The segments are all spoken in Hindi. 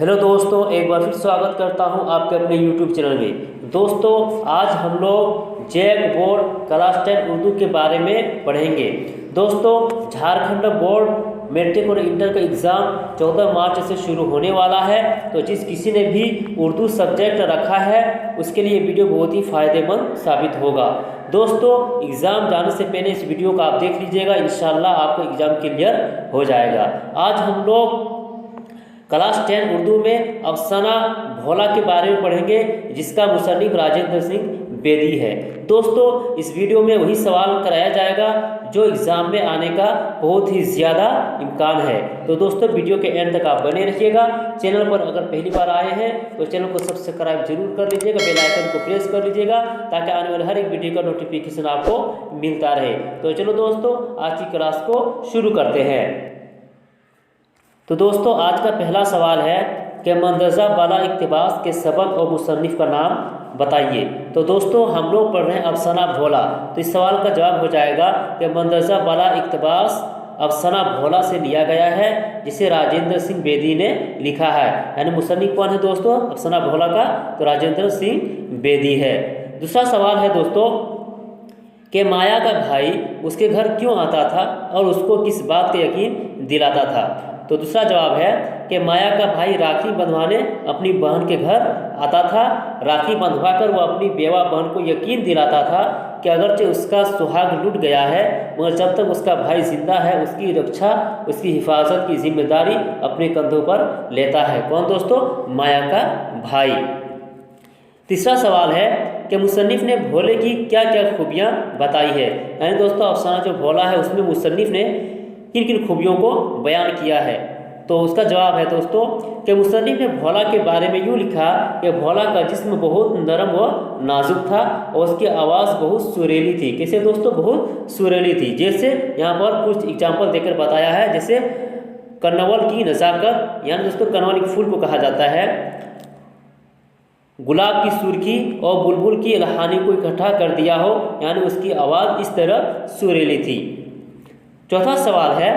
हेलो दोस्तों, एक बार फिर स्वागत करता हूं आपके अपने YouTube चैनल में। दोस्तों, आज हम लोग जैक बोर्ड क्लास 10 उर्दू के बारे में पढ़ेंगे। दोस्तों, झारखंड बोर्ड मैट्रिक और इंटर का एग्ज़ाम 14 मार्च से शुरू होने वाला है। तो जिस किसी ने भी उर्दू सब्जेक्ट रखा है उसके लिए वीडियो बहुत ही फ़ायदेमंद साबित होगा। दोस्तों, एग्ज़ाम जाने से पहले इस वीडियो को आप देख लीजिएगा, इंशाल्लाह आपका एग्ज़ाम क्लियर हो जाएगा। आज हम लोग क्लास 10 उर्दू में अफसाना भोला के बारे में पढ़ेंगे, जिसका मुसन्निफ राजेंद्र सिंह बेदी है। दोस्तों, इस वीडियो में वही सवाल कराया जाएगा जो एग्ज़ाम में आने का बहुत ही ज़्यादा इम्कान है। तो दोस्तों, वीडियो के एंड तक आप बने रहिएगा। चैनल पर अगर पहली बार आए हैं तो चैनल को सब्सक्राइब जरूर कर लीजिएगा, बेल आइकन को प्रेस कर लीजिएगा ताकि आने वाले हर एक वीडियो का नोटिफिकेशन आपको मिलता रहे। तो चलो दोस्तों, आज की क्लास को शुरू करते हैं। तो दोस्तों, आज का पहला सवाल है कि मंदरजा बाला इक्तिबास के सबक और मुसन्निफ का नाम बताइए। तो दोस्तों, हम लोग पढ़ रहे हैं अफसाना भोला। तो इस सवाल का जवाब हो जाएगा कि मंदरजा बाला इक्तिबास अफसाना भोला से लिया गया है, जिसे राजेंद्र सिंह बेदी ने लिखा है। यानी मुसन्निफ कौन है दोस्तों अफसाना भोला का? तो राजेंद्र सिंह बेदी है। दूसरा सवाल है दोस्तों कि माया का भाई उसके घर क्यों आता था और उसको किस बात का यकीन दिलाता था? तो दूसरा जवाब है कि माया का भाई राखी बंधवाने अपनी बहन के घर आता था। राखी बंधवाकर वो अपनी बेवा बहन को यकीन दिलाता था कि अगरचे उसका सुहाग लूट गया है, मगर जब तक उसका भाई जिंदा है उसकी रक्षा, उसकी हिफाजत की जिम्मेदारी अपने कंधों पर लेता है। कौन दोस्तों? माया का भाई। तीसरा सवाल है कि मुसन्निफ ने भोले की क्या क्या खूबियाँ बताई है। यानी दोस्तों, अफसाना जो भोला है उसमें मुसन्निफ ने किन किन खूबियों को बयान किया है। तो उसका जवाब है दोस्तों कि मुसन्निफ ने भोला के बारे में यूँ लिखा कि भोला का जिस्म बहुत नरम व नाजुक था और उसकी आवाज़ बहुत सुरीली थी। कैसे दोस्तों? बहुत सुरीली थी। जैसे यहाँ पर कुछ एग्जाम्पल देकर बताया है, जैसे कन्नवल की नज़ाकत, यानी दोस्तों कन्नवल एक फूल को कहा जाता है, गुलाब की सुर्खी और बुलबुल की लहानी को इकट्ठा कर दिया हो, यानी उसकी आवाज़ इस तरह सुरीली थी। चौथा सवाल है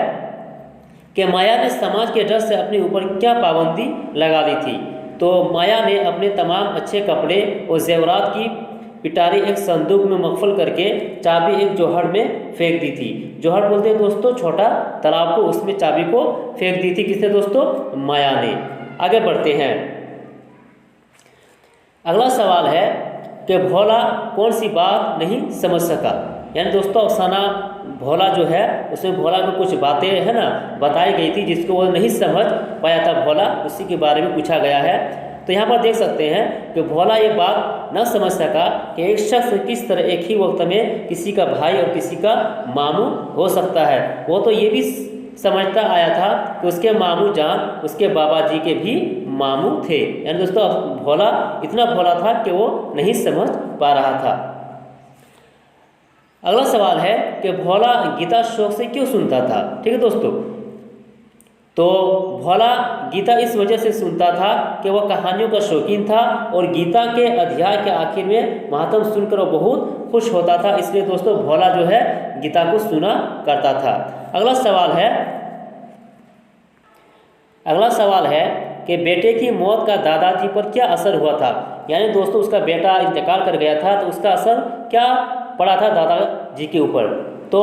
कि माया ने समाज के डर से अपने ऊपर क्या पाबंदी लगा दी थी। तो माया ने अपने तमाम अच्छे कपड़े और जेवरात की पिटारी एक संदूक में मखफल करके चाबी एक जोहड़ में फेंक दी थी। जोहड़ बोलते हैं दोस्तों छोटा तालाब को, उसमें चाबी को फेंक दी थी। किसने दोस्तों? माया ने। आगे बढ़ते हैं। अगला सवाल है कि भोला कौन सी बात नहीं समझ सका। यानी दोस्तों, अफसाना भोला जो है उसमें भोला को कुछ बातें है ना बताई गई थी जिसको वो नहीं समझ पाया था भोला, उसी के बारे में पूछा गया है। तो यहाँ पर देख सकते हैं कि भोला ये बात न समझ सका कि एक शख्स किस तरह एक ही वक्त में किसी का भाई और किसी का मामू हो सकता है। वो तो ये भी समझता आया था कि उसके मामू जान उसके बाबा जी के भी मामू थे। यानी दोस्तों, भोला इतना भोला था कि वो नहीं समझ पा रहा था। अगला सवाल है कि भोला गीता शौक से क्यों सुनता था। ठीक है दोस्तों, तो भोला गीता इस वजह से सुनता था कि वह कहानियों का शौकीन था और गीता के अध्याय के आखिर में महात्म सुनकर वह बहुत खुश होता था। इसलिए दोस्तों, भोला जो है गीता को सुना करता था। अगला सवाल है कि बेटे की मौत का दादाजी पर क्या असर हुआ था। यानी दोस्तों, उसका बेटा इंतकाल कर गया था तो उसका असर क्या पड़ा था दादाजी के ऊपर। तो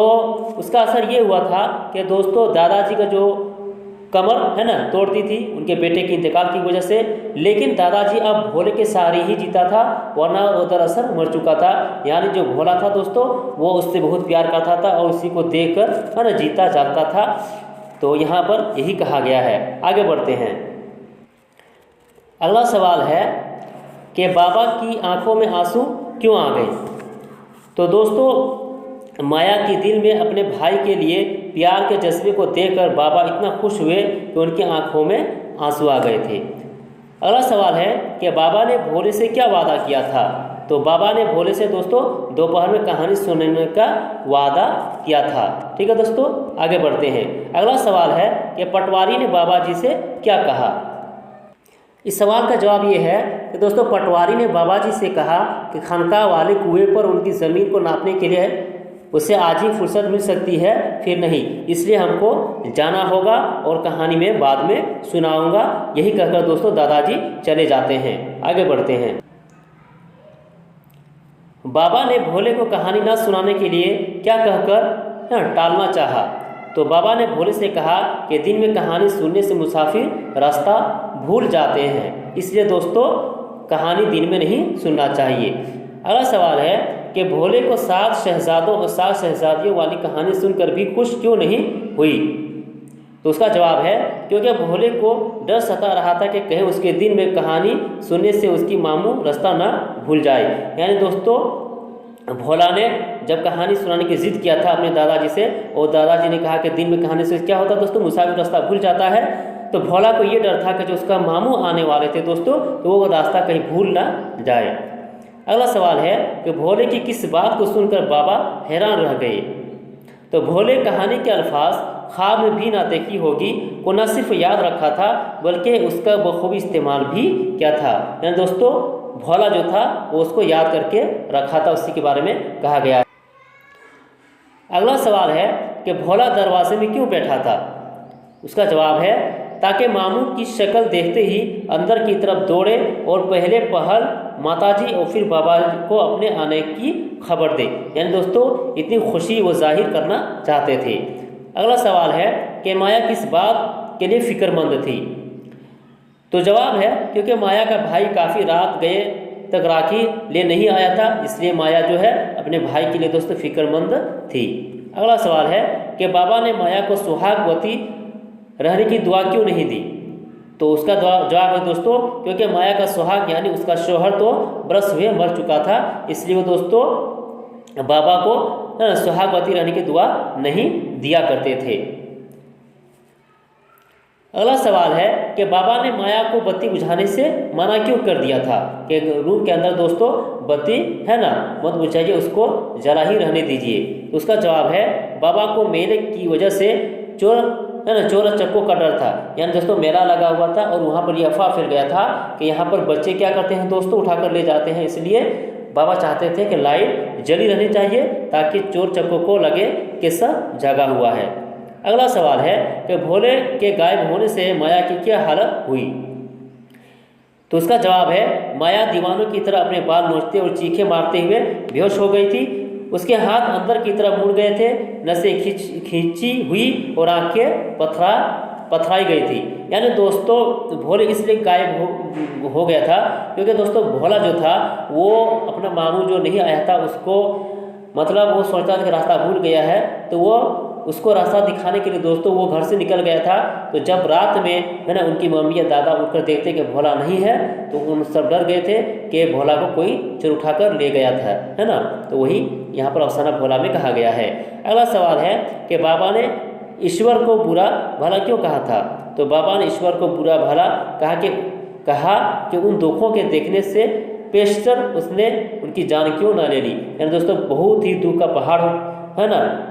उसका असर ये हुआ था कि दोस्तों, दादाजी का जो कमर है ना तोड़ती थी उनके बेटे के इंतकाल की वजह से, लेकिन दादाजी अब भोले के सहारे ही जीता था, वरना वो दरअसल मर चुका था। यानी जो भोला था दोस्तों, वो उससे बहुत प्यार करता था और उसी को देखकर है ना जीता जागता था। तो यहाँ पर यही कहा गया है। आगे बढ़ते हैं। अगला सवाल है कि बाबा की आंखों में आंसू क्यों आ गए। तो दोस्तों, माया के दिल में अपने भाई के लिए प्यार के जज्बे को देखकर बाबा इतना खुश हुए कि उनकी आंखों में आंसू आ गए थे। अगला सवाल है कि बाबा ने भोले से क्या वादा किया था। तो बाबा ने भोले से दोस्तों दोपहर में कहानी सुनने का वादा किया था। ठीक है दोस्तों, आगे बढ़ते हैं। अगला सवाल है कि पटवारी ने बाबा जी से क्या कहा। इस सवाल का जवाब ये है कि दोस्तों, पटवारी ने बाबा जी से कहा कि खानका वाले कुएं पर उनकी ज़मीन को नापने के लिए उसे आज ही फुर्सत मिल सकती है, फिर नहीं, इसलिए हमको जाना होगा और कहानी में बाद में सुनाऊंगा। यही कहकर दोस्तों दादाजी चले जाते हैं। आगे बढ़ते हैं। बाबा ने भोले को कहानी न सुनाने के लिए क्या कहकर टालना चाहा। तो बाबा ने भोले से कहा कि दिन में कहानी सुनने से मुसाफिर रास्ता भूल जाते हैं, इसलिए दोस्तों कहानी दिन में नहीं सुनना चाहिए। अगला सवाल है कि भोले को 7 शहजादों और 7 शहजादियों वाली कहानी सुनकर भी खुश क्यों नहीं हुई। तो उसका जवाब है क्योंकि भोले को डर सता रहा था कि कहीं उसके दिन में कहानी सुनने से उसकी मामू रास्ता न भूल जाए। यानी दोस्तों भोला ने जब कहानी सुनाने की जिद किया था अपने दादाजी से, और दादाजी ने कहा कि दिन में कहानी से क्या होता है दोस्तों, मुसाफिर रास्ता भूल जाता है। तो भोला को ये डर था कि जो उसका मामू आने वाले थे दोस्तों, तो वो रास्ता कहीं भूल ना जाए। अगला सवाल है कि भोले की किस बात को सुनकर बाबा हैरान रह गए। तो भोले कहानी के अल्फाज ख्वाब में भी ना देखी होगी को न सिर्फ याद रखा था बल्कि उसका बखूबी इस्तेमाल भी किया था। यानी दोस्तों भोला जो था वो उसको याद करके रखा था, उसी के बारे में कहा गया है। अगला सवाल है कि भोला दरवाजे में क्यों बैठा था। उसका जवाब है ताकि मामू की शक्ल देखते ही अंदर की तरफ दौड़े और पहले पहल माताजी और फिर बाबा को अपने आने की खबर दे। यानी दोस्तों इतनी खुशी वो जाहिर करना चाहते थे। अगला सवाल है कि माया किस बात के लिए फिक्रमंद थी। तो जवाब है क्योंकि माया का भाई काफ़ी रात गए तक राखी ले नहीं आया था, इसलिए माया जो है अपने भाई के लिए दोस्तों फिक्रमंद थी। अगला सवाल है कि बाबा ने माया को सुहागवती रहने की दुआ क्यों नहीं दी। तो उसका जवाब है दोस्तों क्योंकि माया का सुहाग यानी उसका शौहर तो बरस हुए मर चुका था, इसलिए वो दोस्तों बाबा को सुहागवती रहने की दुआ नहीं दिया करते थे। अगला सवाल है कि बाबा ने माया को बत्ती बुझाने से मना क्यों कर दिया था कि रूम के अंदर दोस्तों बत्ती है ना मत बुझाइए, उसको जला ही रहने दीजिए। उसका जवाब है बाबा को मेले की वजह से चोर है ना चोर चक्कों का डर था। यानी दोस्तों मेला लगा हुआ था और वहाँ पर ये अफवाह फैल गया था कि यहाँ पर बच्चे क्या करते हैं दोस्तों उठाकर ले जाते हैं, इसलिए बाबा चाहते थे कि लाइट जली रहनी चाहिए ताकि चोर चक्कों को लगे कि सब जगा हुआ है। अगला सवाल है कि भोले के गायब होने से माया की क्या हालत हुई। तो उसका जवाब है माया दीवानों की तरह अपने बाल नोचते और चीखे मारते हुए बेहोश हो गई थी। उसके हाथ अंदर की तरफ मुड़ गए थे, नसें खींची हुई और आंखें पथराई गई थी। यानी दोस्तों भोले इसलिए गायब हो गया था क्योंकि दोस्तों भोला जो था वो अपना मामू जो नहीं आया था उसको मतलब वो सोचता था कि रास्ता भूल गया है, तो वो उसको रास्ता दिखाने के लिए दोस्तों वो घर से निकल गया था। तो जब रात में है ना उनकी मम्मी या दादा उठकर देखते कि भोला नहीं है, तो उन सब डर गए थे कि भोला को कोई चोर उठाकर ले गया था, है ना। तो वही यहाँ पर अफसाना भोला में कहा गया है। अगला सवाल है कि बाबा ने ईश्वर को बुरा भला क्यों कहा था। तो बाबा ने ईश्वर को बुरा भला कहा कि उन दुखों के देखने से पेशतर उसने उनकी जान क्यों ना ले ली। यानी दोस्तों बहुत ही दुख का पहाड़ है ना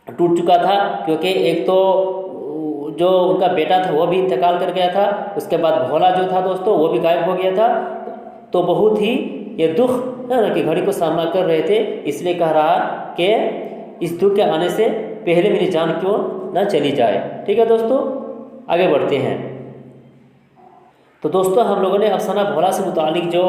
टूट चुका था, क्योंकि एक तो जो उनका बेटा था वो भी इंतकाल कर गया था, उसके बाद भोला जो था दोस्तों वो भी गायब हो गया था। तो बहुत ही ये दुख है ना कि घड़ी को सामना कर रहे थे, इसलिए कह रहा कि इस दुख के आने से पहले मेरी जान क्यों ना चली जाए। ठीक है दोस्तों आगे बढ़ते हैं। तो दोस्तों हम लोगों ने अफसाना भोला से मुतालिक जो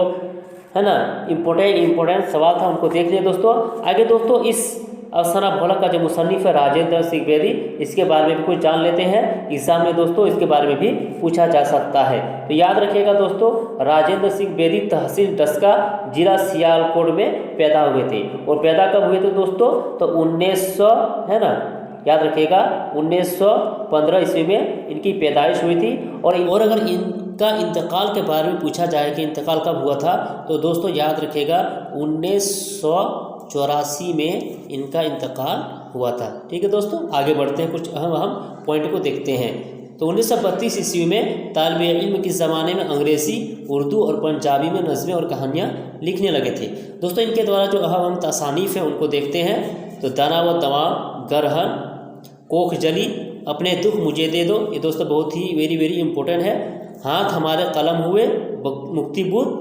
है ना इम्पोर्टेंट सवाल था उनको देख लिया दोस्तों। आगे दोस्तों इस अफसाना भोला का जो मुसन्निफ है राजेंद्र सिंह बेदी, इसके बारे में भी कुछ जान लेते हैं। एग्जाम में दोस्तों इसके बारे में भी पूछा जा सकता है। तो याद रखिएगा दोस्तों राजेंद्र सिंह बेदी तहसील डस्का जिला सियालकोट में पैदा हुए थे। और पैदा कब हुए थे दोस्तों, तो 1900 है ना याद रखिएगा 1915 ईस्वी में इनकी पैदाइश हुई थी। और अगर इनका इंतकाल के बारे में पूछा जाए कि इंतकाल कब हुआ था, तो दोस्तों याद रखिएगा 1984 में इनका इंतकाल हुआ था। ठीक है दोस्तों आगे बढ़ते हैं, कुछ अहम पॉइंट को देखते हैं। तो 1932 ईस्वी में तालिबे इल्म के ज़माने में अंग्रेज़ी, उर्दू और पंजाबी में नज़में और कहानियाँ लिखने लगे थे। दोस्तों इनके द्वारा जो अहम तसानीफ़ हैं उनको देखते हैं। तो दाना व दवा, गरहन, कोख जली, अपने दुख मुझे दे दो, ये दोस्तों बहुत ही वेरी इंपॉर्टेंट है। हाथ हमारे कलम हुए, मुक्ति बुद्ध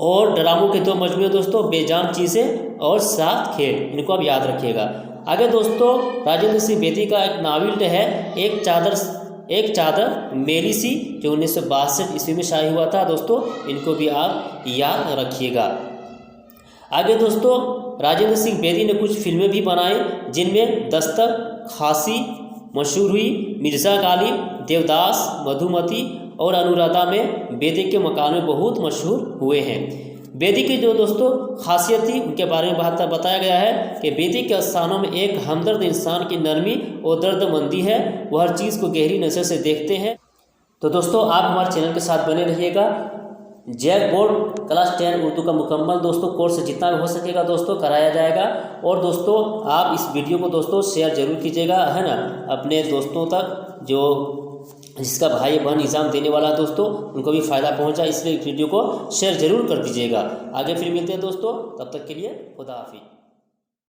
और ड्रामों के 2 मजमूए दोस्तों, बेजान चीज़ें और 7 खेल, इनको आप याद रखिएगा। आगे दोस्तों राजेंद्र सिंह बेदी का एक नावल है एक चादर मेली सी, जो 1962 ईस्वी में शाया हुआ था दोस्तों, इनको भी आप याद रखिएगा। आगे दोस्तों राजेंद्र सिंह बेदी ने कुछ फिल्में भी बनाई, जिनमें दस्तक, खासी मशहूर हुई, मिर्ज़ा गालिब, देवदास, मधुमती और अनुराधा में बेदी के मकान में बहुत मशहूर हुए हैं। बेदी की जो दोस्तों खासियत थी उनके बारे में बताया गया है कि बेदी के अफसानों में एक हमदर्द इंसान की नरमी और दर्दमंदी है, वो हर चीज़ को गहरी नज़र से देखते हैं। तो दोस्तों आप हमारे चैनल के साथ बने रहिएगा। जैक बोर्ड क्लास 10 उर्दू का मुकम्मल दोस्तों कोर्स जितना भी हो सकेगा दोस्तों कराया जाएगा। और दोस्तों आप इस वीडियो को दोस्तों शेयर जरूर कीजिएगा, है ना, अपने दोस्तों तक, जो जिसका भाई बहन एग्ज़ाम देने वाला है दोस्तों, उनको भी फ़ायदा पहुंचा, इसलिए वीडियो को शेयर जरूर कर दीजिएगा। आगे फिर मिलते हैं दोस्तों, तब तक के लिए खुदा हाफिज़।